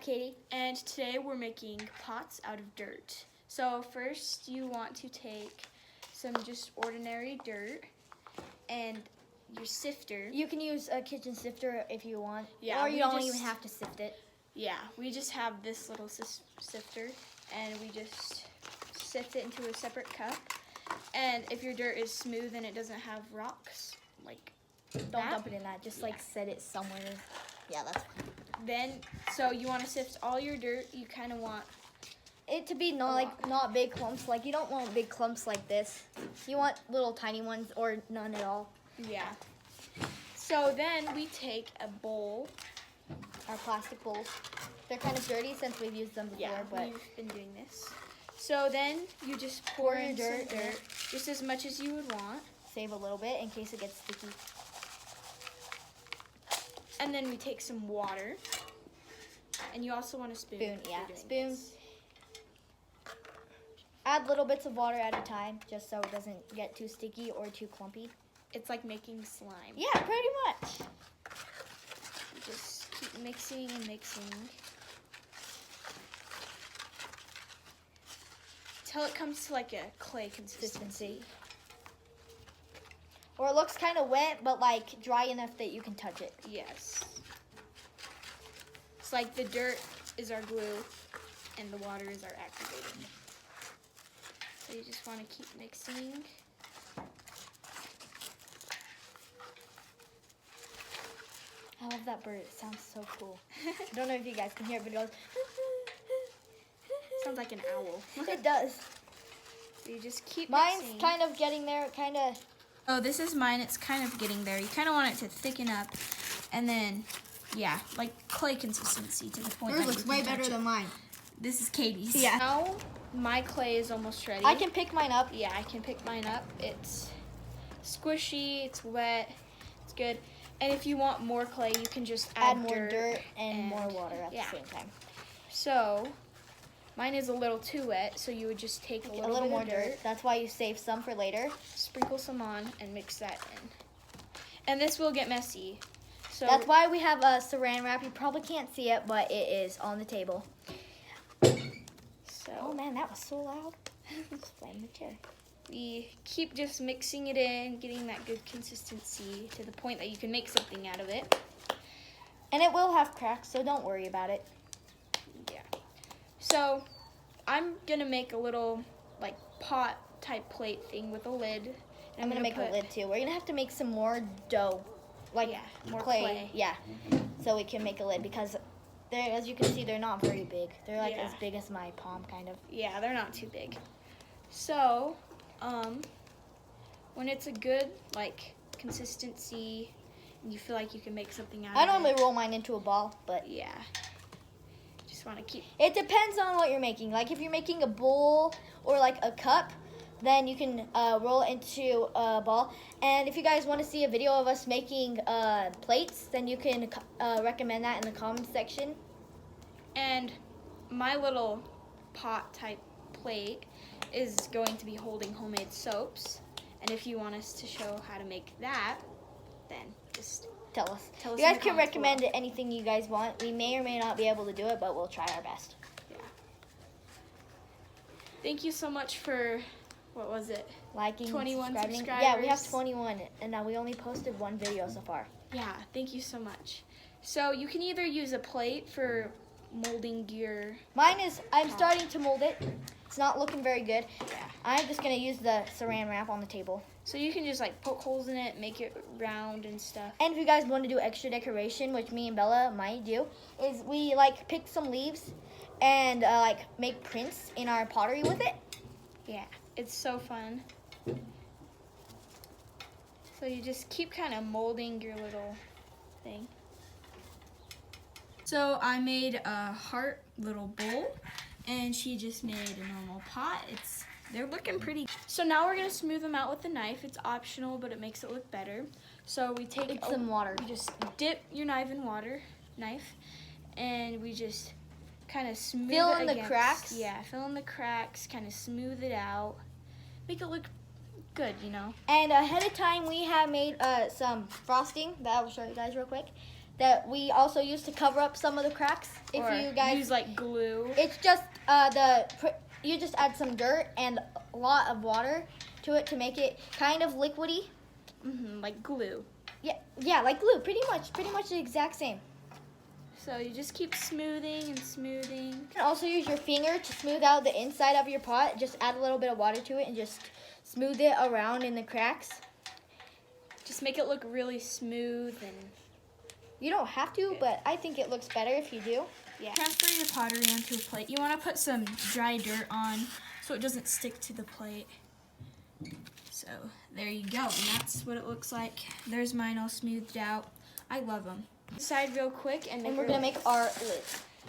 I'm Katie. And today we're making pots out of dirt. So first you want to take some just ordinary dirt and your sifter. You can use a kitchen sifter if you want, Yeah, or you don't even have to sift it. Yeah, we just have this little sifter and we just sift it into a separate cup. And if your dirt is smooth and it doesn't have rocks, like Don't dump it in that. Just like set it somewhere. Yeah, that's fine. Then, so you want to sift all your dirt. You kind of want it to be not big clumps. Like you don't want big clumps like this. You want little tiny ones or none at all. Yeah. So then we take a bowl. Our plastic bowls. They're kind of dirty since we've used them before, Yeah, but we've been doing this. So then you just pour in some dirt, just as much as you would want. Save a little bit in case it gets sticky. And then we take some water. And you also want a spoon. Spoon. Add little bits of water at a time, just so it doesn't get too sticky or too clumpy. It's like making slime. Yeah, pretty much. You just keep mixing and mixing. Till it comes to like a clay consistency. Or it looks kind of wet, but like dry enough that you can touch it. Yes. It's like the dirt is our glue and the water is our activator. So you just want to keep mixing. I love that bird. It sounds so cool. I don't know if you guys can hear it, but it goes. Sounds like an owl. It does. So you just keep Mine's mixing. kind of getting there, kind of. Oh, this is mine. It's kind of getting there. You kind of want it to thicken up, and then, yeah, like clay consistency to the point. Yours looks way better than mine. This is Katie's. Yeah. Now my clay is almost ready. I can pick mine up. Yeah, I can pick mine up. It's squishy. It's wet. It's good. And if you want more clay, you can just add more dirt and more water at the same time. So mine is a little too wet, so you would just take a little bit more of dirt. That's why you save some for later. Sprinkle some on and mix that in. And this will get messy. So that's why we have a saran wrap. You probably can't see it, but it is on the table. So, oh man, that was so loud. Slam the chair. We keep just mixing it in, getting that good consistency to the point that you can make something out of it. And it will have cracks, so don't worry about it. Yeah. So I'm gonna make a little like pot type plate thing with a lid. And I'm gonna make a lid too. We're gonna have to make some more dough, like more clay. Yeah, so we can make a lid because they're, as you can see, they're not very big. They're like as big as my palm, kind of. Yeah, they're not too big. So, when it's a good like consistency, and you feel like you can make something out of it. I normally roll mine into a ball, but yeah. Just want to keep. It depends on what you're making. Like if you're making a bowl or like a cup, then you can roll it into a ball. And if you guys want to see a video of us making plates, then you can recommend that in the comments section. And my little pot type plate is going to be holding homemade soaps. And if you want us to show how to make that, then just tell us. Tell us you guys can recommend anything you guys want. We may or may not be able to do it, but we'll try our best. Yeah. Thank you so much for, what was it? Liking, 21 subscribers. Yeah, we have 21, and now we only posted one video so far. Yeah, thank you so much. So you can either use a plate for molding your... Mine is, I'm starting to mold it. It's not looking very good. Yeah. I'm just going to use the saran wrap on the table. So you can just like poke holes in it, make it round and stuff. And if you guys want to do extra decoration, which me and Bella might do, is we like pick some leaves and like make prints in our pottery with it. Yeah, it's so fun. So you just keep kind of molding your little thing. So I made a heart little bowl, and she just made a normal pot. They're looking pretty. So now we're gonna smooth them out with a knife. It's optional, but it makes it look better. So we take some water. You just dip your knife in water, and we just kind of smooth fill it in the cracks. Yeah, fill in the cracks, kind of smooth it out, make it look good, you know. And ahead of time, we have made some frosting that I will show you guys real quick. that we also use to cover up some of the cracks. If Or you guys use like glue. it's just you just add some dirt and a lot of water to it to make it kind of liquidy. Like glue. Yeah, like glue. Pretty much the exact same. So you just keep smoothing and smoothing. You can also use your finger to smooth out the inside of your pot. Just add a little bit of water to it and just smooth it around in the cracks. Just make it look really smooth and You don't have to, but I think it looks better if you do. yeah. Transfer your pottery onto a plate. You want to put some dry dirt on so it doesn't stick to the plate. So there you go, and that's what it looks like. There's mine all smoothed out. I love them. Side real quick, and And we're gonna make our lid.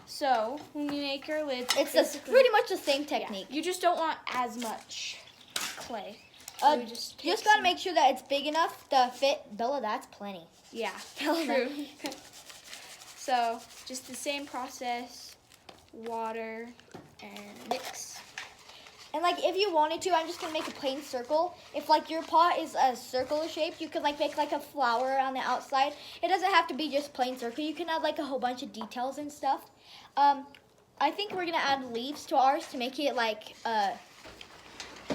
So when you make your lid, It's pretty much the same technique. You just don't want as much clay. You You just gotta make sure that it's big enough to fit. Bella, that's plenty. Yeah, Bella, true. So just the same process, water and mix. And like if you wanted to, I'm just gonna make a plain circle. If like your pot is a circular shape, you could like make like a flower on the outside. It doesn't have to be just plain circle. You can add like a whole bunch of details and stuff. I think we're gonna add leaves to ours to make it like I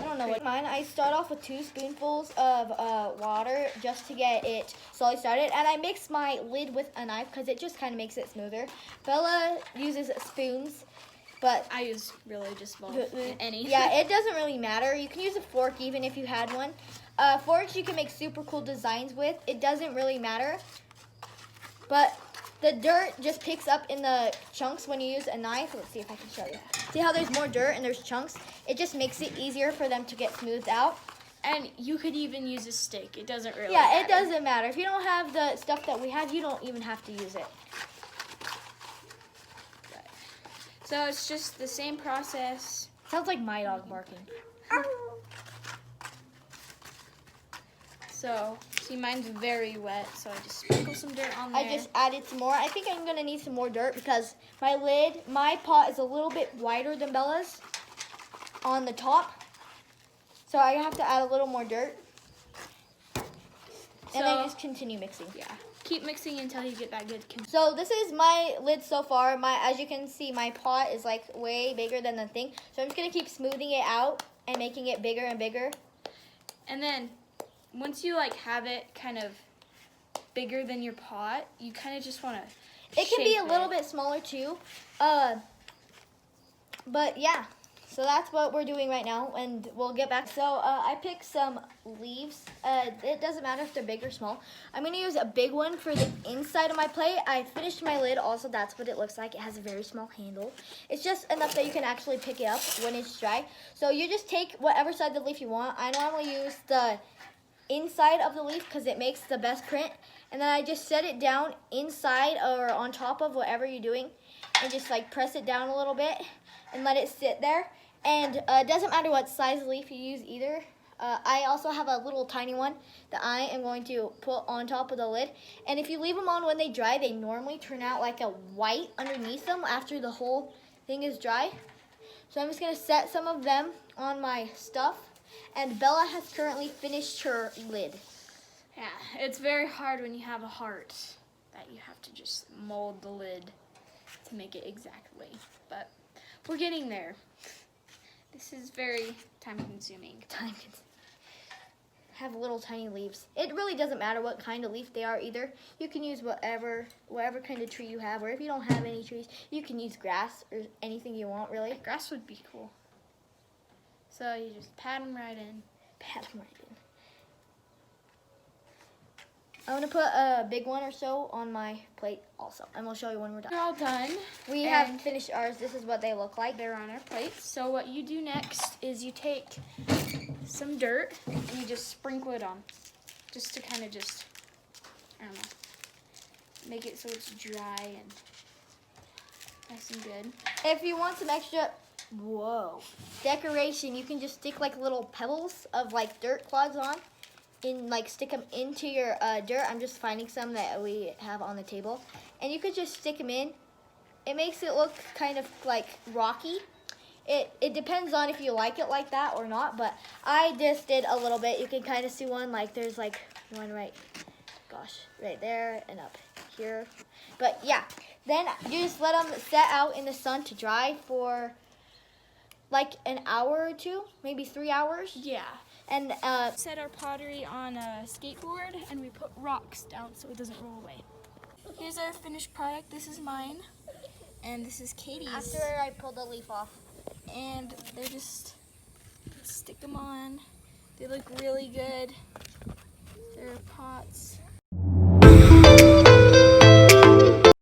don't know what mine. I start off with 2 spoonfuls of water just to get it slowly started, and I mix my lid with a knife because it just kind of makes it smoother. Bella uses spoons. But I use really just any. Yeah, it doesn't really matter. You can use a fork even if you had one. Forks you can make super cool designs with. It doesn't really matter. But the dirt just picks up in the chunks when you use a knife. Let's see if I can show you. See how there's more dirt and there's chunks? It just makes it easier for them to get smoothed out. And you could even use a stick. It doesn't really Yeah, matter. it doesn't matter. If you don't have the stuff that we have, you don't even have to use it. So it's just the same process. Sounds like my dog barking. So, see, mine's very wet, so I just sprinkle some dirt on there. I just added some more. I think I'm gonna need some more dirt because my pot is a little bit wider than Bella's on the top. So I have to add a little more dirt. And then just continue mixing. Yeah, keep mixing until you get that good So this is my lid so far. As you can see, my pot is like way bigger than the thing. So I'm just gonna keep smoothing it out and making it bigger and bigger. And then once you like have it kind of bigger than your pot, you kind of just want to It can be a little bit smaller too. But yeah. So that's what we're doing right now, and we'll get back. So I picked some leaves. It doesn't matter if they're big or small. I'm gonna use a big one for the inside of my plate. I finished my lid also. That's what it looks like. It has a very small handle. It's just enough that you can actually pick it up when it's dry. So you just take whatever side of the leaf you want. I normally use the inside of the leaf because it makes the best print. And then I just set it down inside or on top of whatever you're doing, and just like press it down a little bit and let it sit there. And it doesn't matter what size leaf you use either. I also have a little tiny one that I am going to put on top of the lid. And if you leave them on when they dry, they normally turn out like a white underneath them after the whole thing is dry. So I'm just going to set some of them on my stuff. And Bella has currently finished her lid. Yeah, it's very hard when you have a heart that you have to just mold the lid to make it exactly. But we're getting there. This is very time-consuming. Have little tiny leaves. It really doesn't matter what kind of leaf they are either. You can use whatever kind of tree you have, or if you don't have any trees, you can use grass or anything you want, really. Grass would be cool. So you just pat them right in. Pat them right in. I'm going to put a big one or so on my plate also, and we'll show you when we're done. They're all done. We have finished ours. This is what they look like. They're on our plates. So what you do next is you take some dirt and you just sprinkle it on, just to kind of just, I don't know, make it so it's dry and nice and good. If you want some extra, decoration, you can just stick like little pebbles of like dirt clods on. Stick them into your dirt. I'm just finding some that we have on the table, and you could just stick them in. It makes it look kind of like rocky. It depends on if you like it like that or not, but I just did a little bit. You can kind of see one, like there's like one right there and up here. But yeah, then you just let them set out in the sun to dry for like an hour or two, maybe 3 hours. Yeah. And Set our pottery on a skateboard and we put rocks down so it doesn't roll away. Here's our finished product. This is mine and this is Katie's. after I pull the leaf off. And they're just, stick them on. They look really good. They're pots.